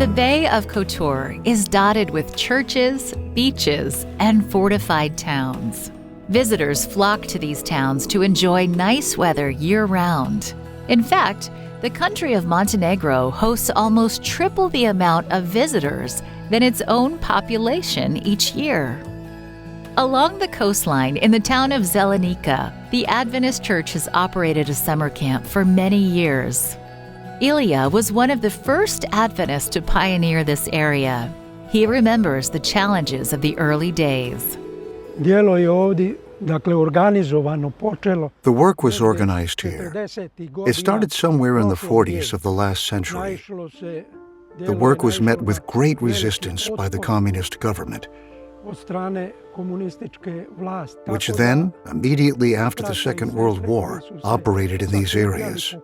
The Bay of Kotor is dotted with churches, beaches, and fortified towns. Visitors flock to these towns to enjoy nice weather year-round. In fact, the country of Montenegro hosts almost triple the amount of visitors than its own population each year. Along the coastline in the town of Zelenica, the Adventist Church has operated a summer camp for many years. Ilya was one of the first Adventists to pioneer this area. He remembers the challenges of the early days. The work was organized here. It started somewhere in the 40s of the last century. The work was met with great resistance by the communist government, which then, immediately after the Second World War, operated in these areas.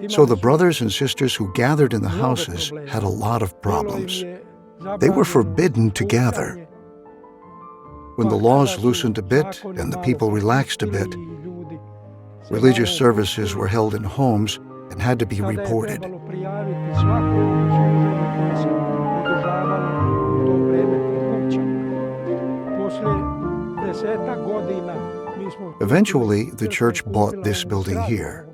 So the brothers and sisters who gathered in the houses had a lot of problems. They were forbidden to gather. When the laws loosened a bit and the people relaxed a bit, religious services were held in homes and had to be reported. Eventually, the church bought this building here.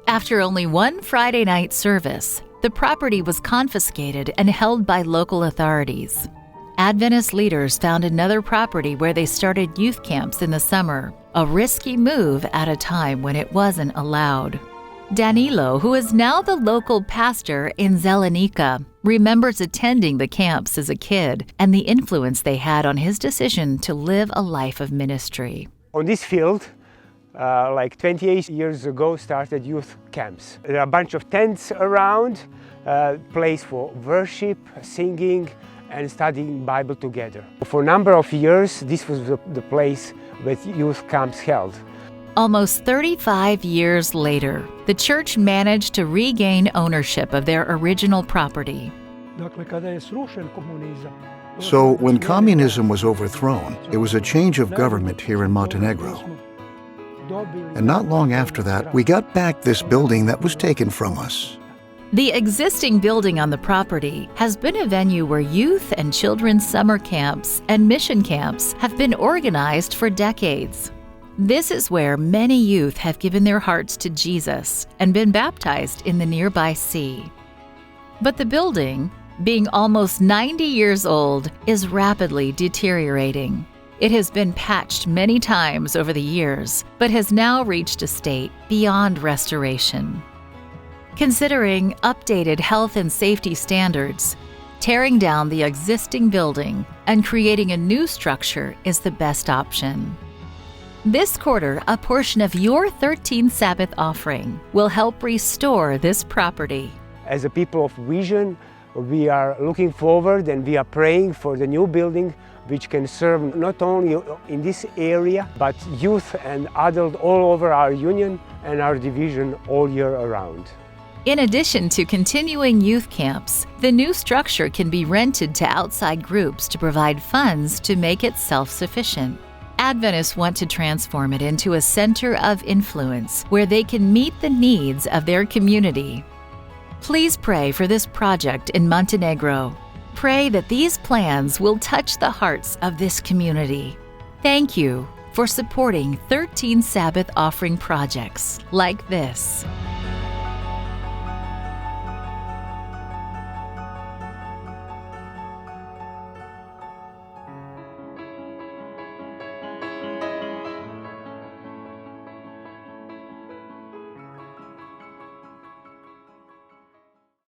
After only one Friday night service, the property was confiscated and held by local authorities. Adventist leaders found another property where they started youth camps in the summer, a risky move at a time when it wasn't allowed. Danilo, who is now the local pastor in Zelenica, remembers attending the camps as a kid and the influence they had on his decision to live a life of ministry. On this field, like 28 years ago, started youth camps. There are a bunch of tents around, place for worship, singing, and studying Bible together. For a number of years, this was the place where youth camps held. Almost 35 years later, the church managed to regain ownership of their original property. So when communism was overthrown, it was a change of government here in Montenegro. And not long after that, we got back this building that was taken from us. The existing building on the property has been a venue where youth and children's summer camps and mission camps have been organized for decades. This is where many youth have given their hearts to Jesus and been baptized in the nearby sea. But the building, being almost 90 years old, is rapidly deteriorating. It has been patched many times over the years, but has now reached a state beyond restoration. Considering updated health and safety standards, tearing down the existing building and creating a new structure is the best option. This quarter, a portion of your 13th Sabbath offering will help restore this property. As a people of vision, we are looking forward and we are praying for the new building which can serve not only in this area, but youth and adult all over our union and our division all year around. In addition to continuing youth camps, the new structure can be rented to outside groups to provide funds to make it self-sufficient. Adventists want to transform it into a center of influence where they can meet the needs of their community. Please pray for this project in Montenegro. Pray that these plans will touch the hearts of this community. Thank you for supporting 13 Sabbath offering projects like this.